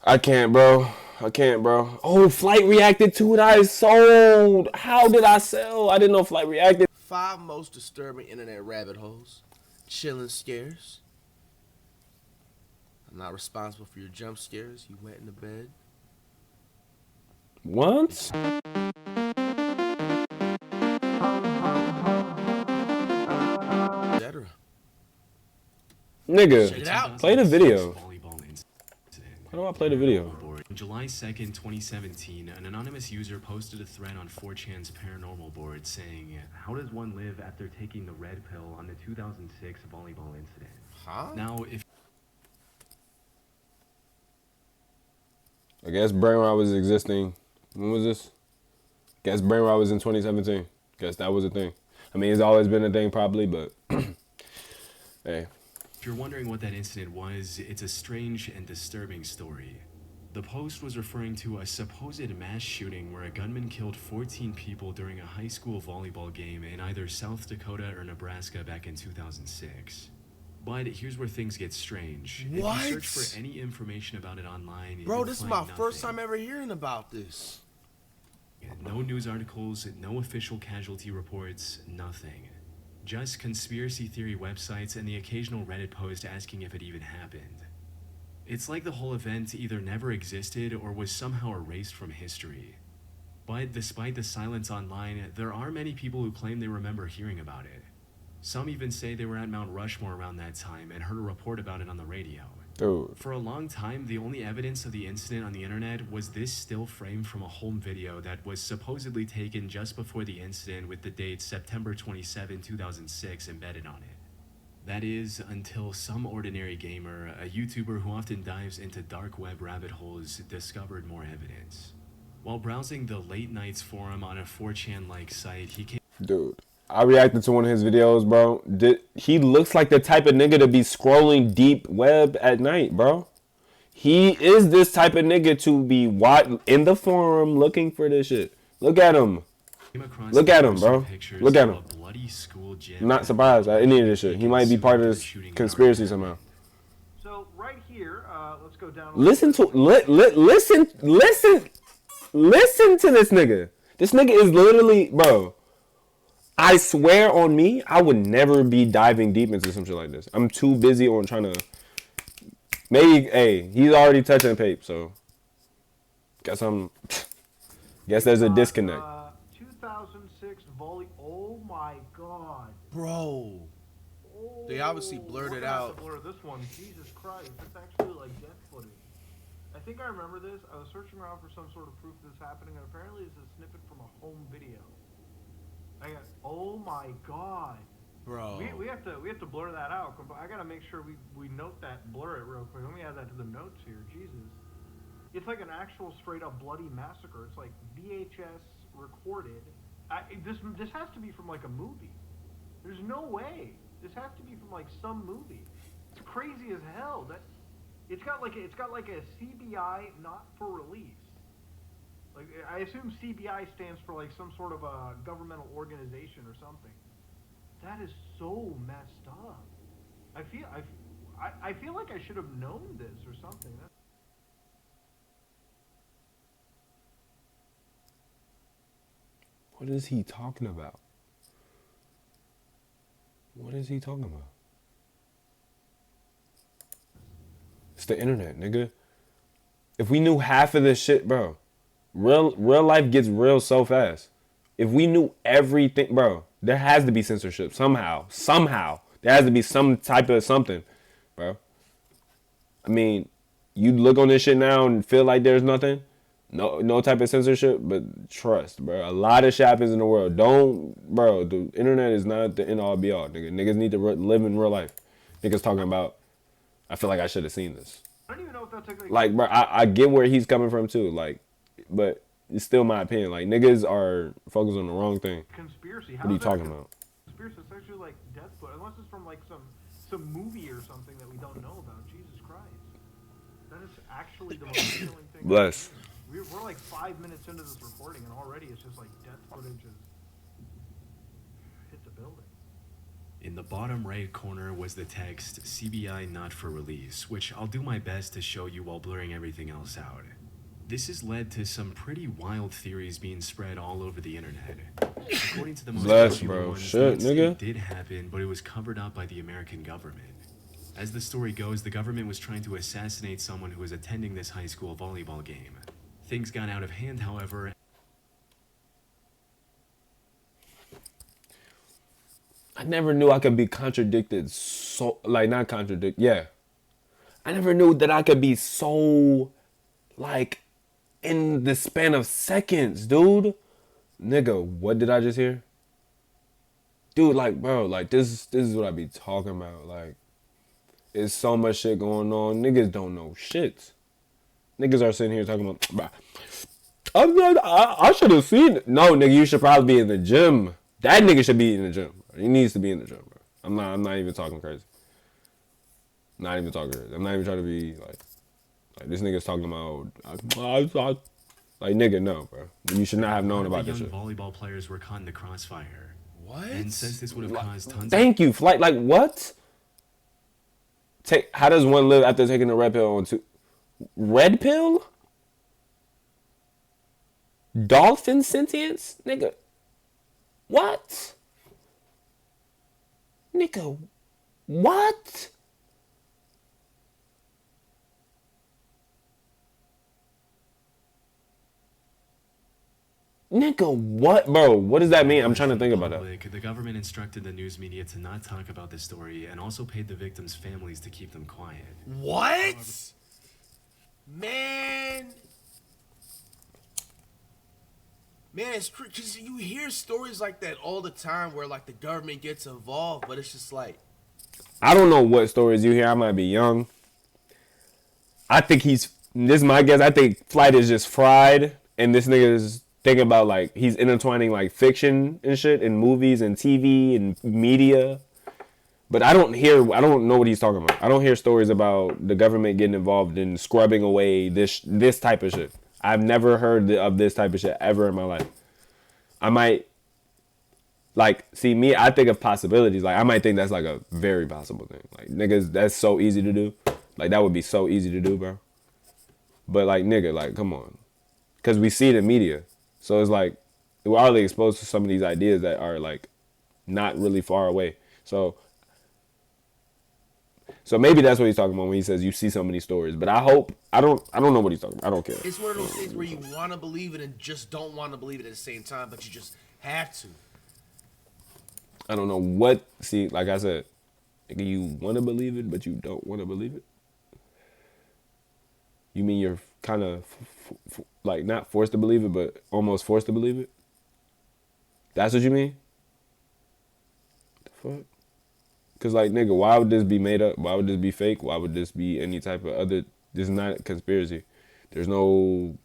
I can't, bro. I can't, bro. Oh, Flight reacted to it. I sold. How did I sell? I didn't know Flight reacted. 5 most disturbing internet rabbit holes. Chilling scares. I'm not responsible for your jump scares. You went into bed. Once? Etc. Nigga, Check it out. play the video. How do I play the video? On July 2nd, 2017, an anonymous user posted a thread on 4chan's paranormal board saying, "How does one live after taking the red pill on the 2006 volleyball incident?" Huh? Now, if I guess brain rot was existing. When was this? Guess brain rot was in 2017. Guess that was a thing. I mean, it's always been a thing probably, but hey. If you're wondering what that incident was, it's a strange and disturbing story. The post was referring to a supposed mass shooting where a gunman killed 14 people during a high school volleyball game in either South Dakota or Nebraska back in 2006. But here's where things get strange. What? If you search for any information about it online, Bro, you'll this is find my nothing. first time ever hearing about this. No news articles, no official casualty reports, nothing. Just conspiracy theory websites and the occasional Reddit post asking if it even happened. It's like the whole event either never existed or was somehow erased from history. But despite the silence online, there are many people who claim they remember hearing about it. Some even say they were at Mount Rushmore around that time and heard a report about it on the radio. Dude. For a long time, the only evidence of the incident on the internet was this still frame from a home video that was supposedly taken just before the incident with the date September 27, 2006 embedded on it. That is, until some ordinary gamer, a YouTuber who often dives into dark web rabbit holes, discovered more evidence. While browsing the Late Nights forum on a 4chan-like site, he came... Dude, I reacted to one of his videos, bro. He looks like the type of nigga to be scrolling deep web at night, bro. He is this type of nigga to be in the forum looking for this shit. Look at him. Look at him, bro. Look at him. I'm not surprised at any of this shit. He might be part of this conspiracy somehow. So right here, let's go down. Listen to listen to this nigga. This nigga is literally, bro. I swear on me, I would never be diving deep into some shit like this. I'm too busy on trying to. Maybe, hey, he's already touching pape, so guess there's a disconnect. 2006 volley. Oh my god. Bro. Oh, They obviously blurred it out. Blur this one. Jesus Christ, it's actually like death footage. I think I remember this. I was searching around for some sort of proof of this happening, and apparently it's a snippet from a home video. Oh my god. Bro. We have to blur that out. I gotta make sure we note that, blur it real quick. Let me add that to the notes here. Jesus. It's like an actual straight up bloody massacre. It's like VHS recorded. This has to be from like a movie. There's no way. This has to be from like some movie. It's crazy as hell. It's got like a CBI not for release. Like, I assume CBI stands for like some sort of a governmental organization or something. That is so messed up. I feel like I should have known this or something. What is he talking about? What is he talking about? It's the internet, nigga. If we knew half of this shit, bro, real life gets real so fast. If we knew everything, bro, there has to be censorship somehow. There has to be some type of something, bro. I mean, you look on this shit now and feel like there's nothing. No type of censorship, but trust, bro. A lot of shit happens in the world. Bro, the internet is not the end all be all, nigga. Niggas need to live in real life. Niggas talking about, I feel like I should have seen this. I don't even know if that took like, bro, I get where he's coming from too, like, but it's still my opinion. Like, niggas are focused on the wrong thing. Conspiracy. What are you talking about? Conspiracy is actually like death foot, unless it's from like some movie or something that we don't know about. Jesus Christ, that is actually the most chilling thing. Bless. We're like 5 minutes into this recording, and already it's just like death footage has hit the building. In the bottom right corner was the text CBI not for release, which I'll do my best to show you while blurring everything else out. This has led to some pretty wild theories being spread all over the internet. According to the most popular ones, the incident did happen, but it was covered up by the American government. As the story goes, the government was trying to assassinate someone who was attending this high school volleyball game. Things got out of hand, however. I never knew I could be contradicted so, like, not contradict, yeah. I never knew that I could be so, like, in the span of seconds, dude. Nigga, what did I just hear? Dude, like, bro, like, this is what I be talking about. Like, there's so much shit going on. Niggas don't know shit. Niggas are sitting here talking about, bro, I should have seen it. No, nigga, you should probably be in the gym. That nigga should be in the gym. He needs to be in the gym, bro. I'm not even talking crazy. Not even talking crazy. I'm not even trying to be like this nigga's talking about like nigga, no, bro. You should not have known about this shit. Volleyball players were caught in the crossfire. What? And says this would have caused tons. Thank you, flight. Like what? How does one live after taking a red pill on two? Red pill? Dolphin sentience, nigga. What? Nigga, what? Nigga, what? Bro, what does that mean? I'm trying to think about that. The government instructed the news media to not talk about this story and also paid the victims' families to keep them quiet. What? Man, it's because you hear stories like that all the time where, like, the government gets involved, but it's just like... I don't know what stories you hear. I might be young. I think this is my guess, I think Flight is just fried, and this nigga is thinking about, like, he's intertwining, like, fiction and shit, and movies and TV and media. But I don't know what he's talking about. I don't hear stories about the government getting involved in scrubbing away this type of shit. I've never heard of this type of shit ever in my life. I might, like, see me, I think of possibilities. Like, I might think that's, like, a very possible thing. Like, niggas, that's so easy to do. Like, that would be so easy to do, bro. But, like, nigga, like, come on. Because we see it in media. So it's like, we're already exposed to some of these ideas that are, like, not really far away. So maybe that's what he's talking about when he says you see so many stories. But I don't know what he's talking about. I don't care. It's one of those things where you want to believe it and just don't want to believe it at the same time, but you just have to. I don't know what, see, like I said, you want to believe it, but you don't want to believe it? You mean you're kind of, like, not forced to believe it, but almost forced to believe it? That's what you mean? What the fuck? Because, like, nigga, why would this be made up? Why would this be fake? Why would this be any type of other... This is not a conspiracy. There's no...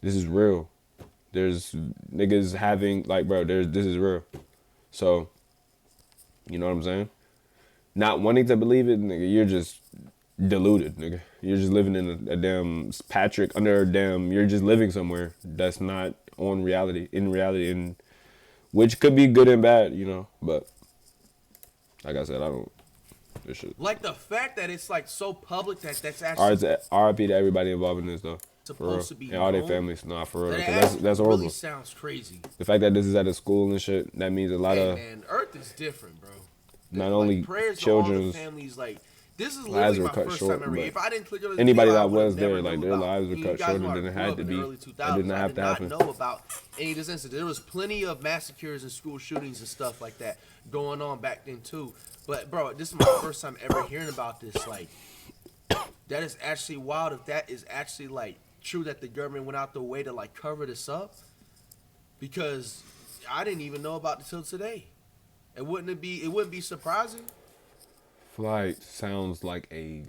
This is real. There's niggas having... Like, bro, this is real. So, you know what I'm saying? Not wanting to believe it, nigga, you're just deluded, nigga. You're just living in a damn... under a damn... You're just living somewhere that's not in reality, and which could be good and bad, you know, but... Like I said, I don't. This shit. Like the fact that it's like so public that's actually. RIP to everybody involved in this though. Supposed to be. And all their families. Nah, for real. That's horrible. Really sounds crazy. The fact that this is at a school and shit, that means a lot of. Man, Earth is different, bro. Not only prayers children's to all the families, like this is lives literally were my cut first short. time if I didn't click on this anybody video, that was there, like their lives were cut shorter than it had to be. It did not have to happen. I did not know about any of this incident. There was plenty of massacres and school shootings and stuff like that going on back then too. But bro, this is my first time ever hearing about this. Like, that is actually wild. If that is actually like true, that the government went out the way to like cover this up, because I didn't even know about it till today. It wouldn't be surprising. Flight sounds like I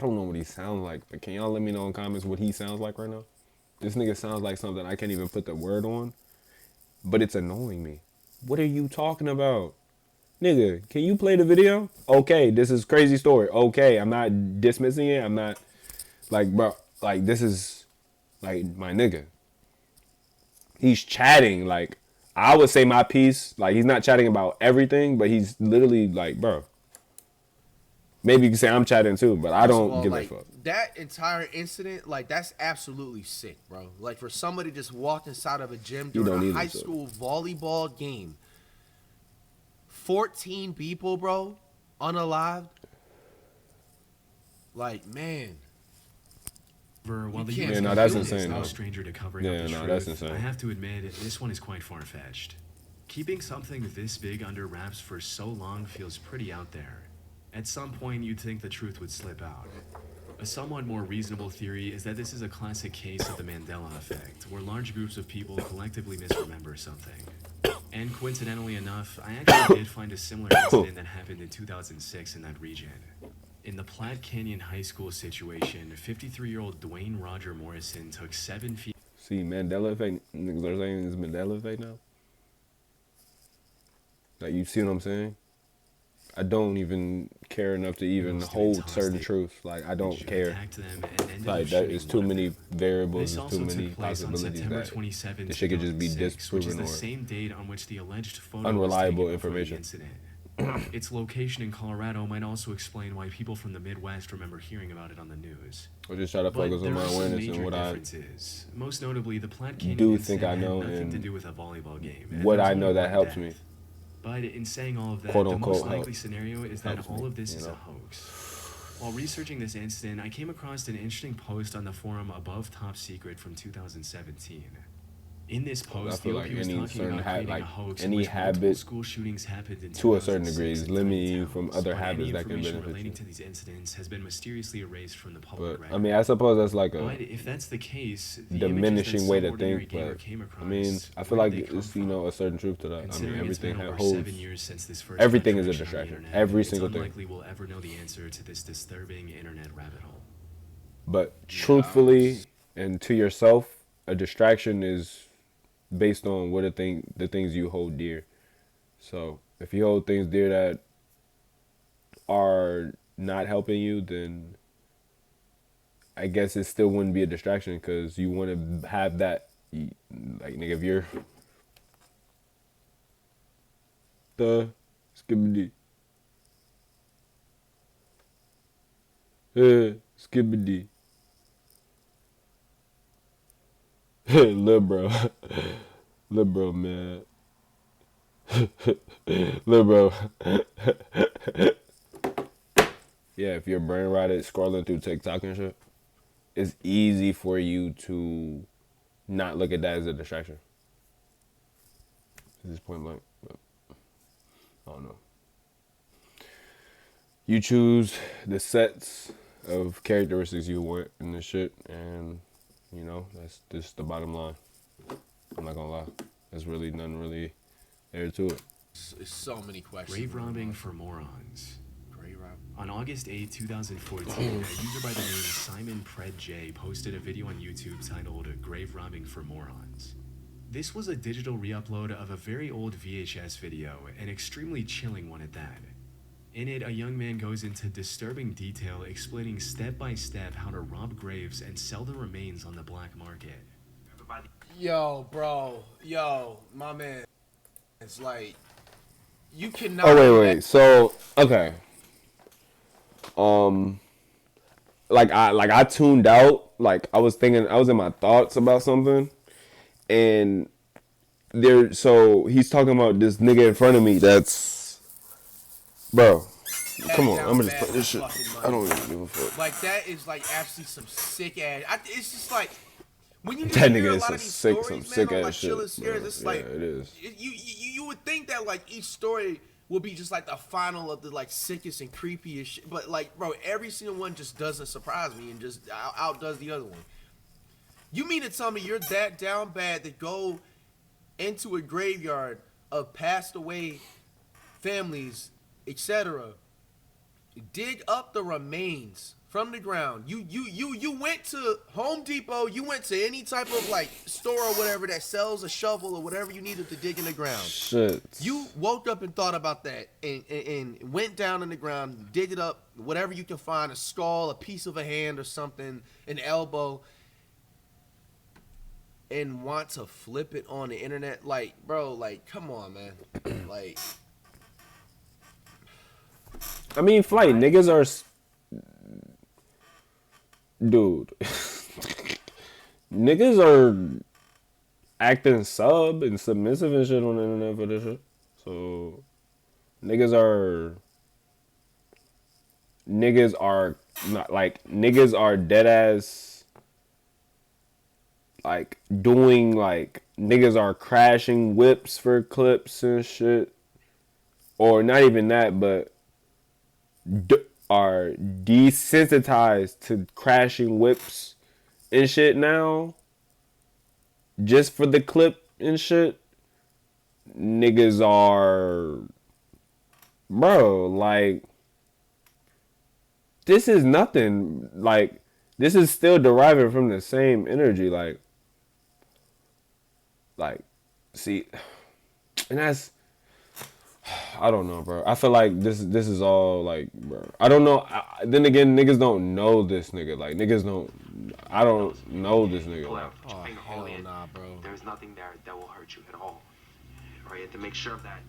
don't know what he sounds like, but can y'all let me know in comments what he sounds like right now? This nigga sounds like something I can't even put the word on, but it's annoying me. What are you talking about? Nigga, can you play the video? Okay, this is crazy story. Okay, I'm not dismissing it. I'm not, like, bro, like, this is, like, my nigga. He's chatting, like, I would say my piece. Like, he's not chatting about everything, but he's literally like, bro. Maybe you can say I'm chatting too, but I don't give a fuck. That entire incident, like, that's absolutely sick, bro. Like, for somebody just walked inside of a gym during a high school volleyball game, 14 people, bro, unalived. Like, man. While the yeah, no, that's insane. Is no stranger to covering up the truth, that's insane. I have to admit, this one is quite far-fetched. Keeping something this big under wraps for so long feels pretty out there. At some point, you'd think the truth would slip out. A somewhat more reasonable theory is that this is a classic case of the Mandela effect, where large groups of people collectively misremember something. And coincidentally enough, I actually did find a similar incident that happened in 2006 in that region. In the Platte Canyon High School situation, 53-year-old Dwayne Roger Morrison took 7 feet... See, Mandela effect, niggas are saying is Mandela effect now? Like, you see what I'm saying? I don't even care enough to even hold certain truths. Like, I don't care. Like, that is too many variables, there's too many possibilities that the shit could just be disproven or unreliable information. Its location in Colorado might also explain why people from the Midwest remember hearing about it on the news. Or just try to focus on my awareness and what I most notably, the Platte Canyon do think I know and to do with a volleyball game. What I know that helps me. But in saying all of that, Quote, the unquote, most likely scenario is that all of this is a hoax. While researching this incident, I came across an interesting post on the forum Above Top Secret from 2017. In this post, the OP was talking about creating a hoax in which multiple school shootings happened in 2006 to a certain degree is limiting you from other habits that can benefit relating you. to these incidents has been mysteriously erased from the public record. I mean, I suppose that's like a if that's the case, the diminishing way to ordinary think, gamer but came across, I mean, I feel like it's, you know, a certain truth to that. I mean, Considering it's everything been over holds, 7 years since this first everything is a controversy on the distraction. internet, Every it's single thing. unlikely we'll ever know the answer to this disturbing internet rabbit hole. But truthfully, and to yourself, a distraction is based on what the things you hold dear. So if you hold things dear that are not helping you, then I guess it still wouldn't be a distraction because you want to have that. Like, nigga, if you're the skibbity, skibbity. Lil' bro. Lil' bro, man. Lil' bro. Yeah, if you're brain rotted scrolling through TikTok and shit, it's easy for you to not look at that as a distraction. At this point blank. I don't know. You choose the sets of characteristics you want in this shit, and you know, that's just the bottom line. I'm not gonna lie. There's really nothing really there to it. It's so many questions. Grave robbing for morons. Grave robbing. On August 8, 2014, a user by the name Simon Pred J posted a video on YouTube titled Grave Robbing for Morons. This was a digital re-upload of a very old VHS video, an extremely chilling one at that. In it, a young man goes into disturbing detail explaining step-by-step how to rob graves and sell the remains on the black market. Yo, bro. Yo, my man. It's like, you cannot... Oh, wait. So, okay. I tuned out. Like, I was in my thoughts about something. And he's talking about this nigga in front of me that's... Bro, come on, I'm gonna just put this shit. I don't even give a fuck. Like, that is like actually some sick ass. It's just like when you just that hear nigga a is lot of these stories, some man, sick on ass like shit. Chillin' Scares, it's like it is. You would think that like each story will be just like the final of the like sickest and creepiest shit, but like, bro, every single one just doesn't surprise me and just outdoes the other one. You mean to tell me you're that down bad to go into a graveyard of passed away families, etc., dig up the remains from the ground? You went to Home Depot, you went to any type of like store or whatever that sells a shovel or whatever you needed to dig in the ground. Shit. You woke up and thought about that and went down in the ground, dig it up, whatever you can find, a skull, a piece of a hand or something, an elbow. and want to flip it on the internet. Like, bro, like, come on, man. Like, I mean, Flight, niggas are... Dude. Niggas are acting sub and submissive and shit on the internet for this shit. So, niggas are not, like, niggas are dead ass, like, doing, like, niggas are crashing whips for clips and shit. Or not even that, but are desensitized to crashing whips and shit now. Just for the clip and shit. Niggas are... Bro, like... This is nothing. Like, this is still deriving from the same energy. Like, see... And that's... I don't know, bro. I feel like this is all, like, bro. I don't know. Then again, niggas don't know this nigga. Like, niggas don't... I don't know this nigga. Like, oh, hell nah, bro. There's nothing there that will hurt you at all. Or you have to make sure of that.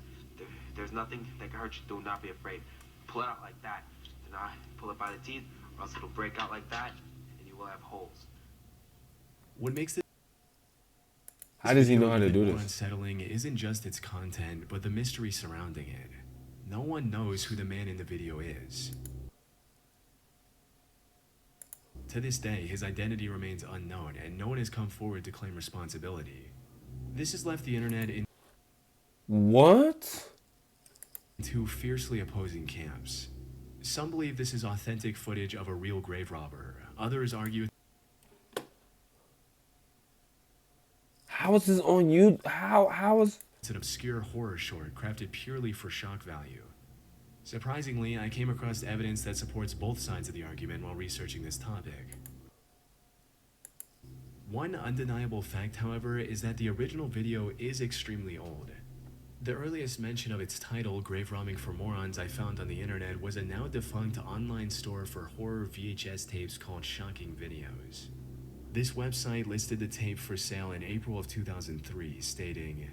There's nothing that can hurt you. Do not be afraid. Pull it out like that. Do not pull it by the teeth, or else it'll break out like that, and you will have holes. What makes it... how does he know how to even do more this? unsettling isn't just its content, but the mystery surrounding it. No one knows who the man in the video is. To this day, his identity remains unknown, and no one has come forward to claim responsibility. This has left the internet in What? two fiercely opposing camps. Some believe this is authentic footage of a real grave robber. Others argue How is this on you? How is... it's an obscure horror short crafted purely for shock value. Surprisingly, I came across evidence that supports both sides of the argument while researching this topic. One undeniable fact, however, is that the original video is extremely old. The earliest mention of its title, Grave Robbing for Morons, I found on the internet was a now defunct online store for horror VHS tapes called Shocking Videos. This website listed the tape for sale in April of 2003, stating,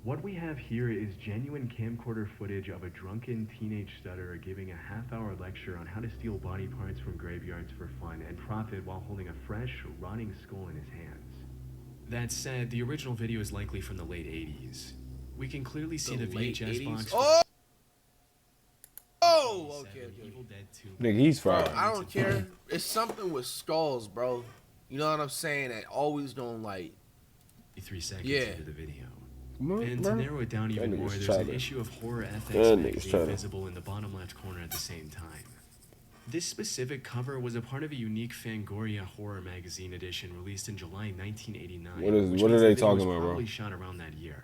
"What we have here is genuine camcorder footage of a drunken teenage stutterer giving a half-hour lecture on how to steal body parts from graveyards for fun and profit while holding a fresh, rotting skull in his hands." That said, the original video is likely from the late 80s. We can clearly see the late VHS 80s? box. Oh, okay. Evil Dead 2. Nigga, he's Bro, fried. I don't care. It's something with skulls, bro. You know what I'm saying? That always don't, like... 3 seconds Yeah. into the video. Come on, And bro. to narrow it down even That more, nigga's there's an tryna- issue of Horror Ethics That nigga's magazine tryna- visible in the bottom left corner at the same time. This specific cover was a part of a unique Fangoria horror magazine edition released in July 1989. What is- which what are means they the video talking was about, bro? Probably shot around that year.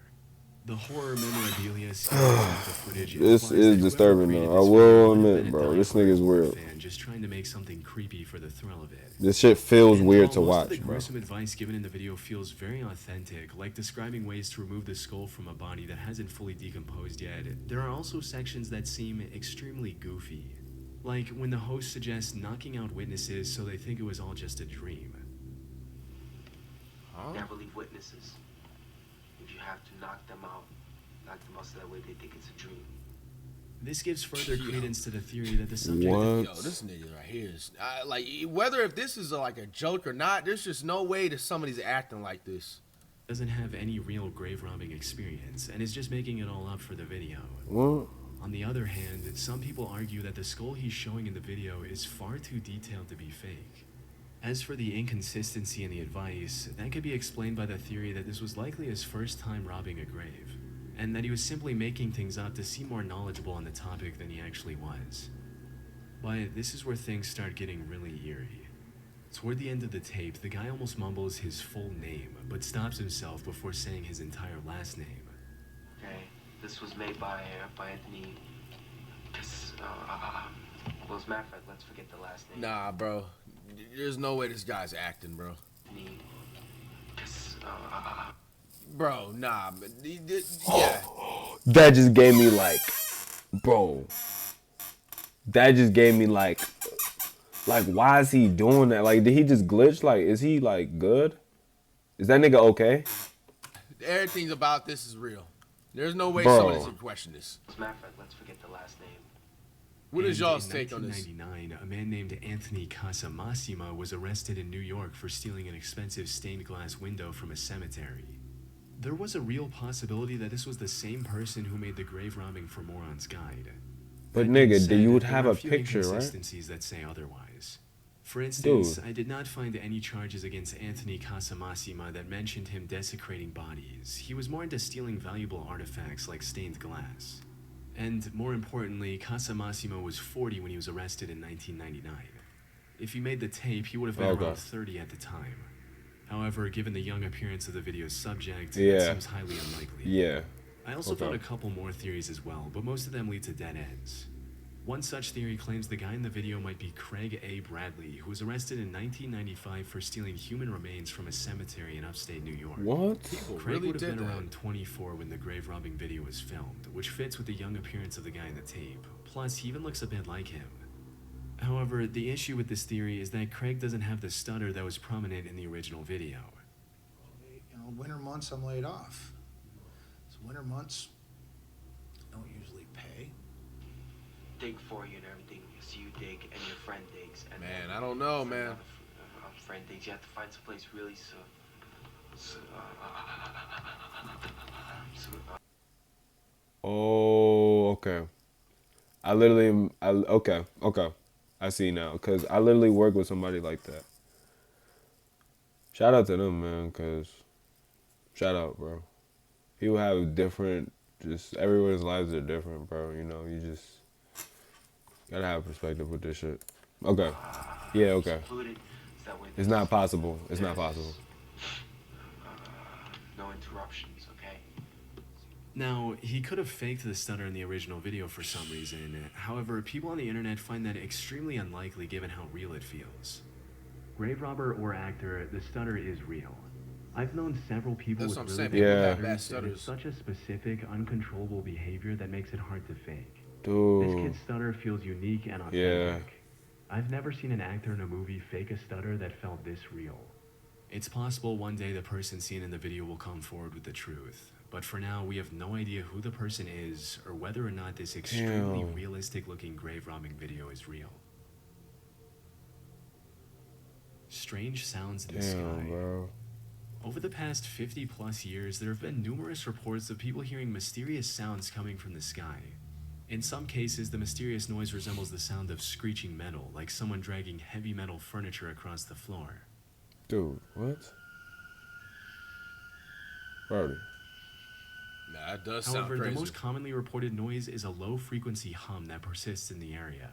The horror memorabilia seen in the footage This implies is that whoever disturbing, created though. I this will video might have admit, been a bro, die-hard this nigga's horror weird. fan just trying to make something creepy for the thrill of it. This shit feels And weird while to most watch, of the bro. gruesome advice given in the video feels very authentic, like describing ways to remove the skull from a body that hasn't fully decomposed yet, there are also sections that seem extremely goofy. Like when the host suggests knocking out witnesses so they think it was all just a dream. Never leave witnesses. If you have to knock them out so that way they think it's a dream. This gives further credence to the theory that the subject What? Yo, this nigga right here is... like, whether if this is like a joke or not, there's just no way that somebody's acting like this. doesn't have any real grave robbing experience and is just making it all up for the video. What? On the other hand, some people argue that the skull he's showing in the video is far too detailed to be fake. As for the inconsistency in the advice, that could be explained by the theory that this was likely his first time robbing a grave, and that he was simply making things up to seem more knowledgeable on the topic than he actually was. But this is where things start getting really eerie. Toward the end of the tape, the guy almost mumbles his full name, but stops himself before saying his entire last name. Okay, this was made by Anthony. Well, as a matter of fact, let's forget the last name. Nah, bro. There's no way this guy's acting, bro. Anthony. Bro, nah. But yeah. That just gave me like, bro. That just gave me like, why is he doing that? Like, did he just glitch? Like, is he like good? Is that nigga okay? Everything about this is real. There's no way Bro. someone can question this. As a matter of fact, let's forget the last name. What is And y'all's in take on this? 1999, a man named Anthony Casamassima was arrested in New York for stealing an expensive stained glass window from a cemetery. There was a real possibility that this was the same person who made the grave robbing for Morons Guide. But That being nigga, said, you would there have are a few picture, right? inconsistencies that say otherwise. For instance, Dude. I did not find any charges against Anthony Casamassima that mentioned him desecrating bodies. He was more into stealing valuable artifacts like stained glass. And more importantly, Casamassima was 40 when he was arrested in 1999. If he made the tape, he would have been Okay. around 30 at the time. However, given the young appearance of the video's subject, it Yeah. seems highly unlikely. Yeah. I also Okay. found a couple more theories as well, but most of them lead to dead ends. One such theory claims the guy in the video might be Craig A. Bradley, who was arrested in 1995 for stealing human remains from a cemetery in upstate New York. What? Craig really would have did been that. around 24 when the grave robbing video was filmed, which fits with the young appearance of the guy in the tape. Plus, he even looks a bit like him. However, the issue with this theory is that Craig doesn't have the stutter that was prominent in the original video. You know, winter months I'm laid off. So winter months don't usually pay. Dig for you and everything. So you dig and your friend digs. And Man, then I don't know, another man. friend digs. You have to find some place really Oh, okay. Okay. I see now, cause I literally work with somebody like that. Shout out to them, man, cause shout out, bro. People have different, just everyone's lives are different, bro. You know, you just gotta have perspective with this shit. Okay. Yeah, okay. secluded. So that way It's not possible. It's not there's, possible. No interruptions, okay? Now, he could have faked the stutter in the original video for some reason. However, people on the internet find that extremely unlikely given how real it feels. Grave robber or actor, the stutter is real. I've known several people That's what I'm with saying. really People bad have bad stutters, and it's stutters. such a specific, uncontrollable behavior that makes it hard to fake. This Dude. kid's stutter feels unique and authentic. Yeah. I've never seen an actor in a movie fake a stutter that felt this real. It's possible one day the person seen in the video will come forward with the truth, but for now we have no idea who the person is or whether or not this extremely Damn. realistic looking grave robbing video is real. Strange sounds in the sky. Damn, bro. Over the past 50 plus years, there have been numerous reports of people hearing mysterious sounds coming from the sky. In some cases, the mysterious noise resembles the sound of screeching metal, like someone dragging heavy metal furniture across the floor. Dude, what? Brody. Nah, that does sound However, crazy. the most commonly reported noise is a low frequency hum that persists in the area.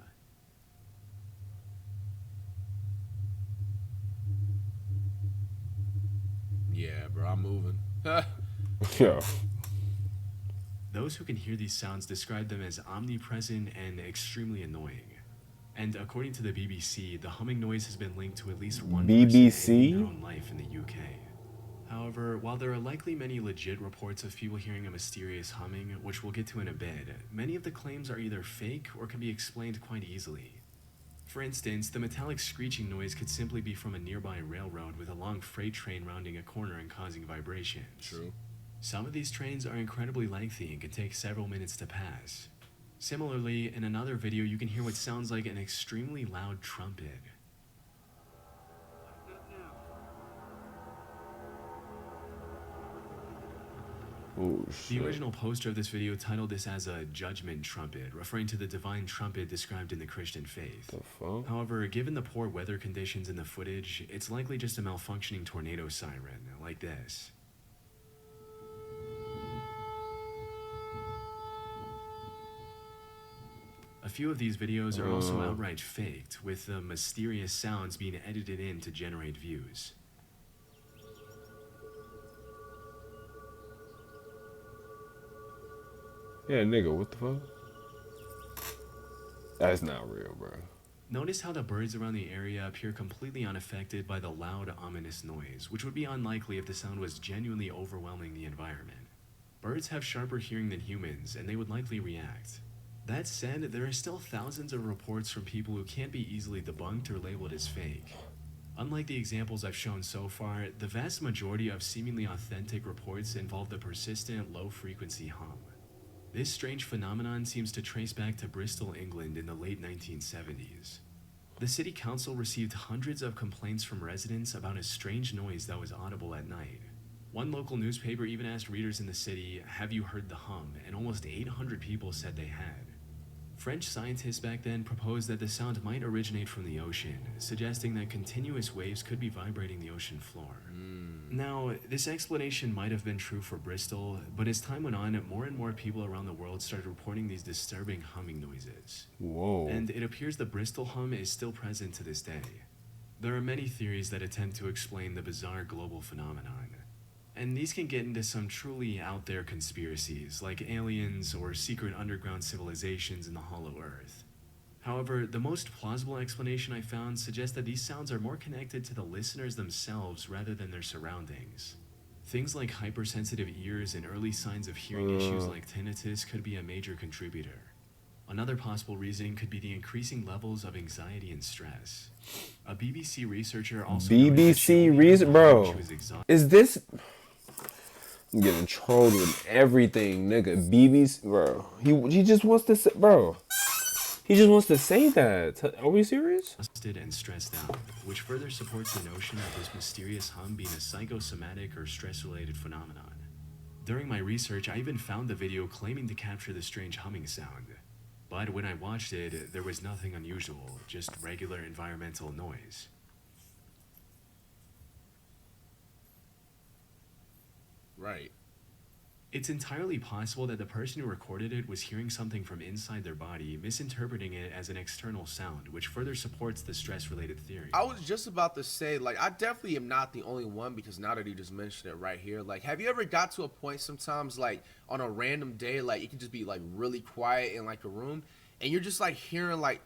Yeah, bro, I'm moving. Yo. Those who can hear these sounds describe them as omnipresent and extremely annoying. And according to the BBC, the humming noise has been linked to at least one person BBC? ending their own life in the UK. However, while there are likely many legit reports of people hearing a mysterious humming, which we'll get to in a bit, many of the claims are either fake or can be explained quite easily. For instance, the metallic screeching noise could simply be from a nearby railroad with a long freight train rounding a corner and causing vibrations. True. Some of these trains are incredibly lengthy and can take several minutes to pass. Similarly, in another video, you can hear what sounds like an extremely loud trumpet. Oh, The shit. original poster of this video titled this as a judgment trumpet, referring to the divine trumpet described in the Christian faith. The fuck? However, given the poor weather conditions in the footage, it's likely just a malfunctioning tornado siren, like this. A few of these videos are also outright faked, with the mysterious sounds being edited in to generate views. Yeah, nigga, what the fuck? That's not real, bro. Notice how the birds around the area appear completely unaffected by the loud, ominous noise, which would be unlikely if the sound was genuinely overwhelming the environment. Birds have sharper hearing than humans, and they would likely react. That said, there are still thousands of reports from people who can't be easily debunked or labeled as fake. Unlike the examples I've shown so far, the vast majority of seemingly authentic reports involve the persistent low-frequency hum. This strange phenomenon seems to trace back to Bristol, England in the late 1970s. The city council received hundreds of complaints from residents about a strange noise that was audible at night. One local newspaper even asked readers in the city, "Have you heard the hum?" and almost 800 people said they had. French scientists back then proposed that the sound might originate from the ocean, suggesting that continuous waves could be vibrating the ocean floor. Now, this explanation might have been true for Bristol, but as time went on, more and more people around the world started reporting these disturbing humming noises. Whoa. And it appears the Bristol hum is still present to this day. There are many theories that attempt to explain the bizarre global phenomenon. And these can get into some truly out there conspiracies, like aliens or secret underground civilizations in the hollow earth. However, the most plausible explanation I found suggests that these sounds are more connected to the listeners themselves rather than their surroundings. Things like hypersensitive ears and early signs of hearing issues like tinnitus could be a major contributor. Another possible reason could be the increasing levels of anxiety and stress. A BBC researcher also BBC reason, bro. Is this? I'm getting trolled with everything, nigga. BBC, bro. He just wants to say, bro. He just wants to say that. Are we serious? Exhausted and stressed out, which further supports the notion of this mysterious hum being a psychosomatic or stress-related phenomenon. During my research, I even found the video claiming to capture the strange humming sound. But when I watched it, there was nothing unusual, just regular environmental noise. Right. It's entirely possible that the person who recorded it was hearing something from inside their body, misinterpreting it as an external sound, which further supports the stress-related theory. I was just about to say, like, I definitely am not the only one, because now that you just mentioned it right here, like, have you ever got to a point sometimes, like, on a random day, like, it can just be, like, really quiet in, like, a room, and you're just, like, hearing, like,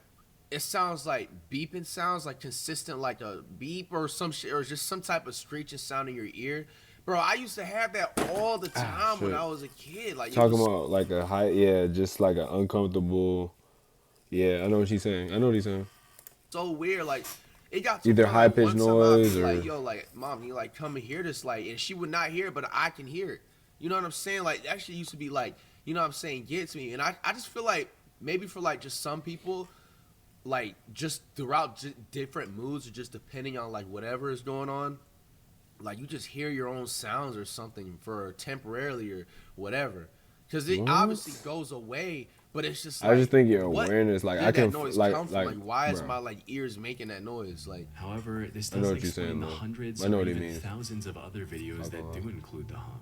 it sounds like beeping sounds, like, consistent, like, a beep or some shit, or just some type of screeching sound in your ear. Bro, I used to have that all the time when I was a kid. Like, talking about like a high, yeah, just like an uncomfortable. Yeah, I know what she's saying. I know what he's saying. So weird, like it got to either point, high like, pitched one time I'd noise be or like, yo, like, mom, you like come and hear this, like, and she would not hear it, but I can hear it. You know what I'm saying? Like, that shit used to be like, you know what I'm saying, gets me, and I just feel like maybe for like just some people, like just throughout different moods or just depending on like whatever is going on. Like, you just hear your own sounds or something for temporarily or whatever. Because it obviously goes away, but it's just like... I just think your awareness, like, I can... that noise like, come from? like, Like, why is bro. my, like, ears making that noise? Like... However, this I know doesn't what you're explain saying, the though. hundreds I know or what he even means. thousands of other videos that do include the hum.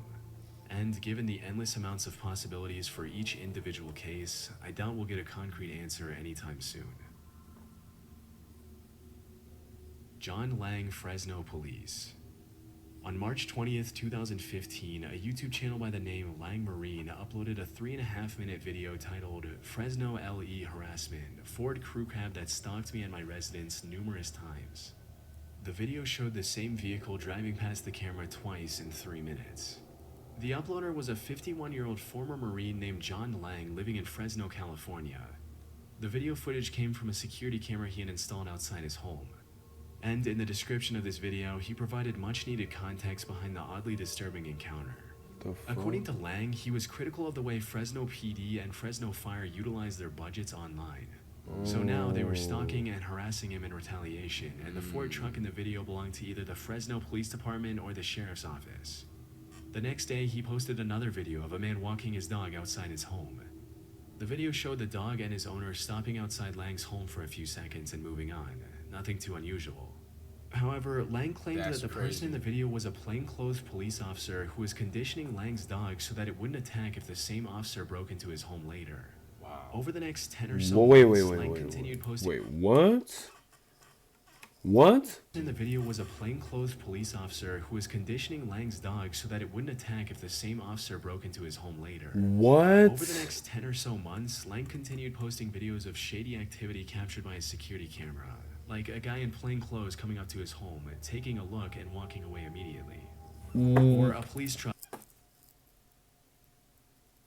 And given the endless amounts of possibilities for each individual case, I doubt we'll get a concrete answer anytime soon. John Lang Fresno Police. On March 20th, 2015, a YouTube channel by the name Lang Marine uploaded a 3.5-minute video titled Fresno LE Harassment, Ford Crew Cab that stalked me at my residence numerous times. The video showed the same vehicle driving past the camera twice in 3 minutes. The uploader was a 51-year-old former Marine named John Lang living in Fresno, California. The video footage came from a security camera he had installed outside his home. And in the description of this video, he provided much-needed context behind the oddly disturbing encounter. According to Lang, he was critical of the way Fresno PD and Fresno Fire utilized their budgets online. So now they were stalking and harassing him in retaliation, and the Ford truck in the video belonged to either the Fresno Police Department or the Sheriff's Office. The next day, he posted another video of a man walking his dog outside his home. The video showed the dog and his owner stopping outside Lang's home for a few seconds and moving on. Nothing too unusual. However, Lang claimed that the person in the video was a plainclothes police officer who was conditioning Lang's dog so that it wouldn't attack if the same officer broke into his home later. Wow. Over the next 10 or so months, Lang continued posting... Wait, what? What? In the video was a plainclothes police officer who was conditioning Lang's dog so that it wouldn't attack if the same officer broke into his home later. What? Over the next 10 or so months, Lang continued posting videos of shady activity captured by a security camera. Like a guy in plain clothes coming up to his home, taking a look and walking away immediately. Or a police truck.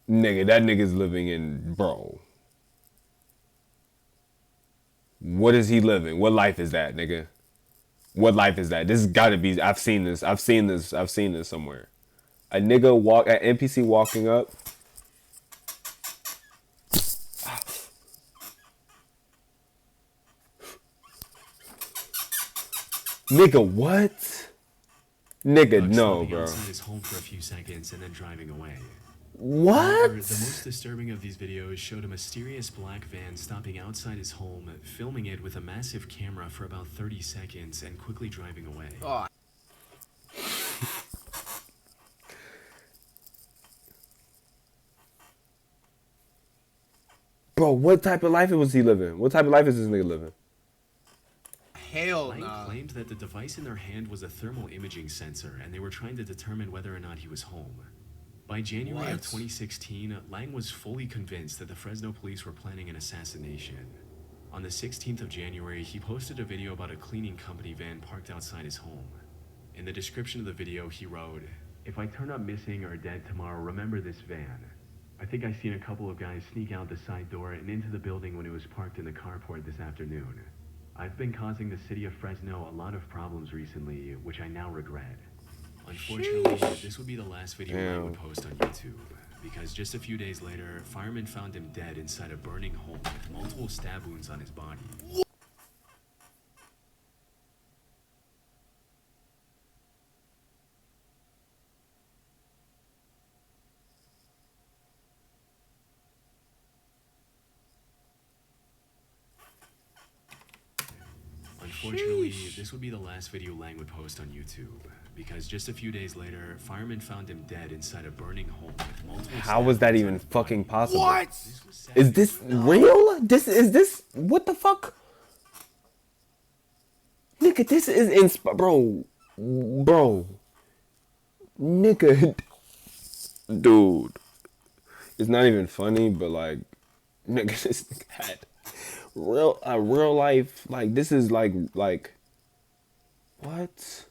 Nigga, that nigga's living in, bro. What is he living? What life is that, nigga? What life is that? This has got to be. I've seen this. I've seen this. I've seen this somewhere. A nigga walk at NPC walking up. Nigga, what? Nigga, no, bro. Outside his home for a few seconds and then driving away. What? However, the most disturbing of these videos showed a mysterious black van stopping outside his home, filming it with a massive camera for about 30 seconds and quickly driving away. Oh, Bro, what type of life was he living? What type of life is this nigga living? hell Lang nah. claimed that the device in their hand was a thermal imaging sensor, and they were trying to determine whether or not he was home. By January of What? 2016, Lang was fully convinced that the Fresno police were planning an assassination. On the 16th of January, he posted a video about a cleaning company van parked outside his home. In the description of the video, he wrote, "If I turn up missing or dead tomorrow, remember this van. I think I seen a couple of guys sneak out the side door and into the building when it was parked in the carport this afternoon. I've been causing the city of Fresno a lot of problems recently, which I now regret." Unfortunately, this would be the last video Lang would post on YouTube, because just a few days later, firemen found him dead inside a burning home with multiple stab wounds on his body. Unfortunately, this would be the last video Lang would post on YouTube, because just a few days later, firemen found him dead inside a burning home with multiple How stab was that wounds even on his fucking body. possible? What? This was sad. Is this real? Is this what the fuck? Nigga, this is bro. Nigga. Dude. It's not even funny, but like nigga, this nigga had real life, like this is like what?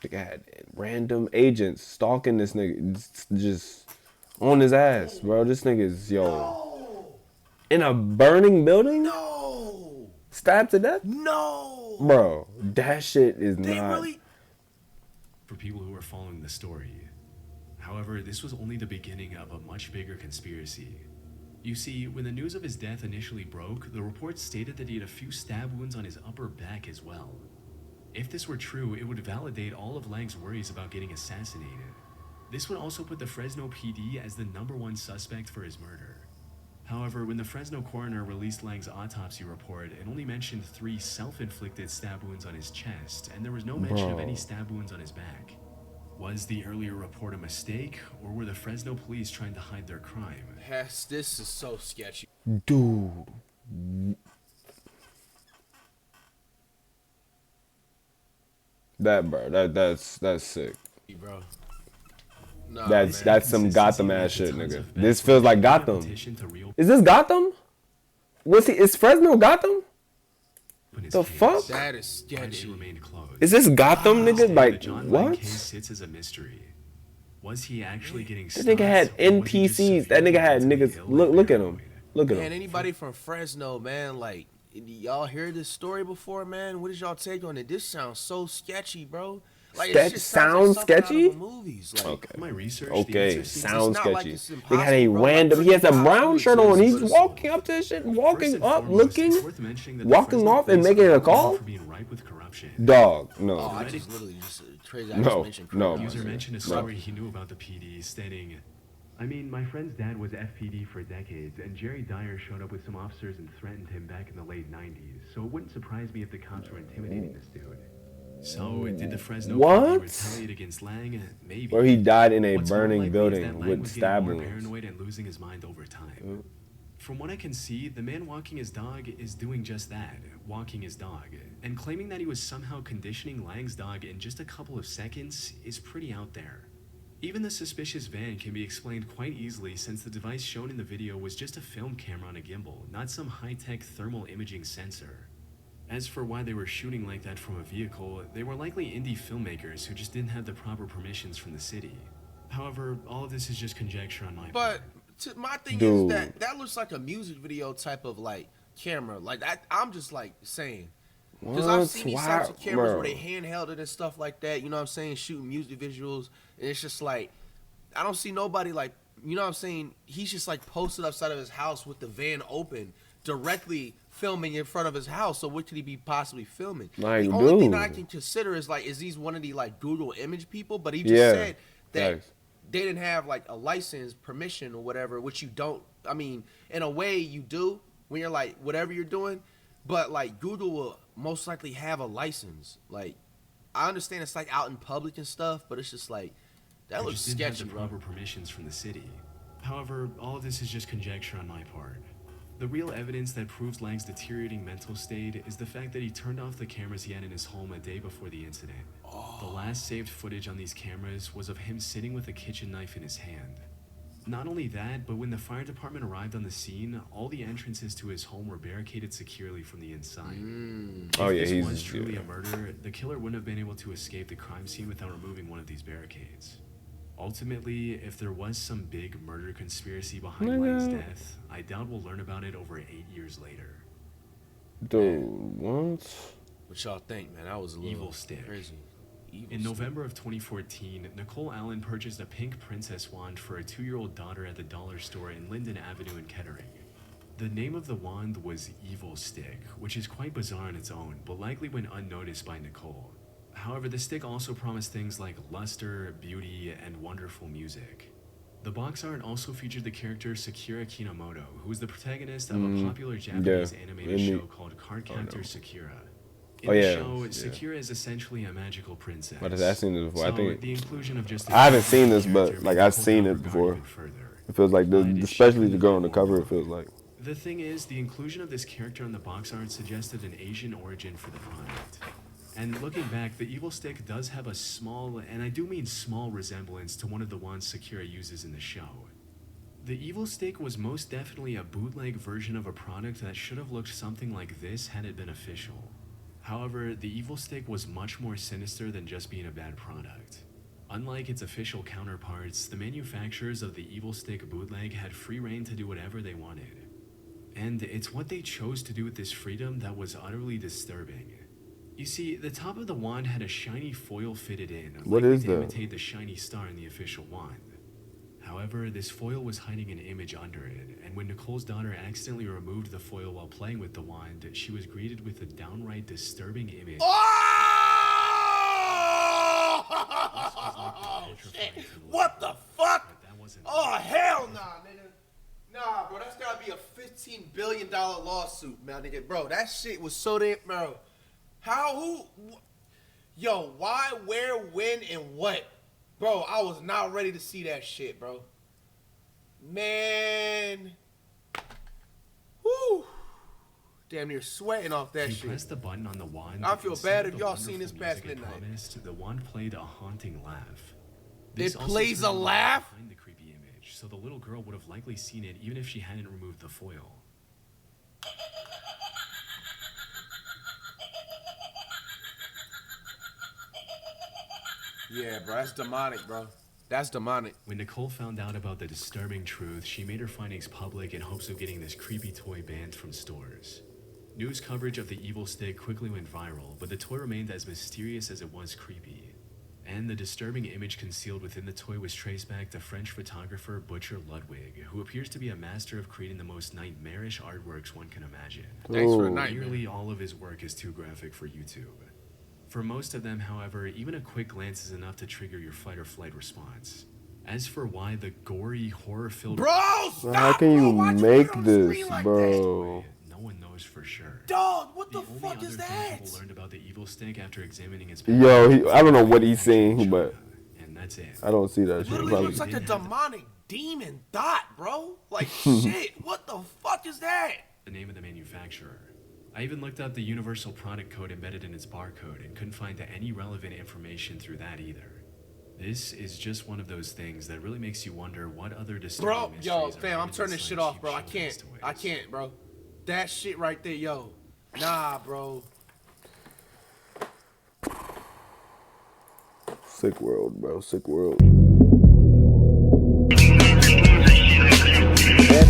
Nigga had random agents stalking this nigga, just on his ass, bro. This nigga is in a burning building, No. stabbed to death, No. bro. That shit is They not. really. For people who are following the story. However, this was only the beginning of a much bigger conspiracy. You see, when the news of his death initially broke, the reports stated that he had a few stab wounds on his upper back as well. If this were true, it would validate all of Lang's worries about getting assassinated. This would also put the Fresno PD as the #1 suspect for his murder. However, when the Fresno coroner released Lang's autopsy report, it only mentioned 3 self-inflicted stab wounds on his chest, and there was no mention of Bro. any stab wounds on his back. Was the earlier report a mistake, or were the Fresno police trying to hide their crime? Hess, this is so sketchy. Dude. That bro, that's sick. Bro. Nah, That's man. some Gotham ass shit, Tons nigga. of This background feels like Gotham. petition to reopen Is this Gotham? Is Fresno Gotham? his The case, fuck? That is but it sketchy. remained closed. Is this Gotham, The nigga? Like John Lang case what? sits as a mystery. Was he actually getting That nigga had stopped, or was he just NPCs. That nigga had severely niggas. ill Look and at him. paranoid? Look at Man, him. anybody from Fresno, man, like, y'all hear this story before, man? What is y'all take on it? This sounds so sketchy, bro. Like, Sketch- it just sounds something out of sketchy? the movies. Like, Okay. My research, the Okay, answer seems sounds not like sketchy. it's They had a impossible, bro. Like, random. He has a pretty brown much shirt on. He's is- walking up to this shit, First walking and up, foremost, looking, it's worth mentioning that the walking Fresno off and police making are a known call. for being ripe with corruption. Dog. Oh, No. I just literally just crazy. I No, just mentioned no. criminal. User mentioned a No. story he knew about the PD, stating, "I mean, my friend's dad was FPD for decades, and Jerry Dyer showed up with some officers and threatened him back in the late 90s, so it wouldn't surprise me if the cops were intimidating this dude." So, did the Fresno What? PD retaliate against Lang? Maybe. Where he died in a What's more burning likely is building that Lang with was stab getting more wounds. paranoid and losing his mind over time. From what I can see, the man walking his dog is doing just that, walking his dog. And claiming that he was somehow conditioning Lang's dog in just a couple of seconds is pretty out there. Even the suspicious van can be explained quite easily, since the device shown in the video was just a film camera on a gimbal, not some high-tech thermal imaging sensor. As for why they were shooting like that from a vehicle, they were likely indie filmmakers who just didn't have the proper permissions from the city. However, all of this is just conjecture on my part. But my thing Dude. is that looks like a music video type of like camera. Like I'm just like saying, Because I've seen these types of cameras Bro. where they handheld it and stuff like that. You know what I'm saying? Shooting music visuals, and it's just like, I don't see nobody like, you know what I'm saying? He's just like posted outside of his house with the van open, directly filming in front of his house. So what could he be possibly filming? Like, the only thing dude. that I can consider is like, is he's one of the like Google image people? But he just Yeah. said that Facts. they didn't have like a license, permission, or whatever, which you don't. I mean, in a way you do when you're like whatever you're doing, but like Google will most likely have a license. Like, I understand it's like out in public and stuff, but it's just like that I looks just didn't sketchy, have the bro. proper permissions from the city. However, all of this is just conjecture on my part. The real evidence that proves Lang's deteriorating mental state is the fact that he turned off the cameras he had in his home a day before the incident. The last saved footage on these cameras was of him sitting with a kitchen knife in his hand. Not only that, but when the fire department arrived on the scene, all the entrances to his home were barricaded securely from the inside. Oh, yeah, If this he's was truly a murder, the killer wouldn't have been able to escape the crime scene without removing one of these barricades. Ultimately, if there was some big murder conspiracy behind Lang's death, I doubt we'll learn about it over 8 years later. Dude, what? What y'all think, man? That was a little Evil Stick. crazy. Evil In Stick. November of 2014, Nicole Allen purchased a pink princess wand for a 2-year-old daughter at the dollar store in Linden Avenue in Kettering. The name of the wand was Evil Stick, which is quite bizarre on its own, but likely went unnoticed by Nicole. However, the stick also promised things like luster, beauty, and wonderful music. The box art also featured the character Sakura Kinomoto, who was the protagonist of a popular Japanese animated show called Cardcaptor Sakura. In Oh, the yeah, show, yeah. Sakura is essentially a magical princess. But I've seen this before. I So, think the inclusion of just I haven't seen this, character but like made I've Nicole seen go it before. even further. It feels like But it especially should the girl on the be cover. more. It feels like. The thing is, the inclusion of this character on the box art suggested an Asian origin for the product. And looking back, the Evil Stick does have a small, and I do mean small, resemblance to one of the wands Sakura uses in the show. The Evil Stick was most definitely a bootleg version of a product that should have looked something like this had it been official. However, the Evil Stick was much more sinister than just being a bad product. Unlike its official counterparts, the manufacturers of the Evil Stick bootleg had free reign to do whatever they wanted. And it's what they chose to do with this freedom that was utterly disturbing. You see, the top of the wand had a shiny foil fitted in, What likely is to that? imitate the shiny star in the official wand. However, this foil was hiding an image under it, and when Nicole's daughter accidentally removed the foil while playing with the wand, she was greeted with a downright disturbing image. Oh, shit. What the fuck? But that wasn't Oh, hell nah, nigga. Nah, bro, that's gotta be a $15 billion lawsuit, man, nigga. Bro, that shit was so damn, bro. Yo, why, where, when, and what? Bro, I was not ready to see that shit, bro. Man. Whew. Damn near sweating off that He shit. pressed the button on the wand. I feel and bad some if of y'all the seen this wonderful past music it midnight. promised, the wand played a haunting laugh. It also plays a turned the light laugh? behind the creepy image, so the little girl would have likely seen it even if she hadn't removed the foil. Yeah, bro, that's demonic, bro. That's demonic. When Nicole found out about the disturbing truth, she made her findings public in hopes of getting this creepy toy banned from stores. News coverage of the Evil Stick quickly went viral, but the toy remained as mysterious as it was creepy. And the disturbing image concealed within the toy was traced back to French photographer Butcher Ludwig, who appears to be a master of creating the most nightmarish artworks one can imagine. Thanks for the Ooh. nightmare. Nearly all of his work is too graphic for YouTube. For most of them, however, even a quick glance is enough to trigger your fight or flight response. As for why the gory, horror-filled... Bro, stop, How can bro. you Why'd put make it on the this, screen like bro? No one knows for sure. that? Dog, what the only fuck other is thing that? people learned about the Evil Stick after examining its Yo, I don't know what he's saying, but and that's it. I don't see that shit. Literally Probably. looks like a demonic demon dot, bro. Like, shit, what the fuck is that? The name of the manufacturer. I even looked up the universal product code embedded in its barcode and couldn't find any relevant information through that either. This is just one of those things that really makes you wonder what other disturbing Bro, mysteries yo, are fam, I'm hidden turning this inside shit off, cheap bro. I children's can't. toys. I can't, bro. That shit right there, yo. Nah, bro. Sick world, bro. Sick world.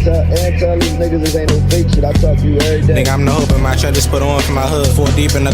And tell these niggas this ain't no fake shit. I talk to you every day. Nigga, I'm the hope in my trenches, put on for my hood. 4 deep in the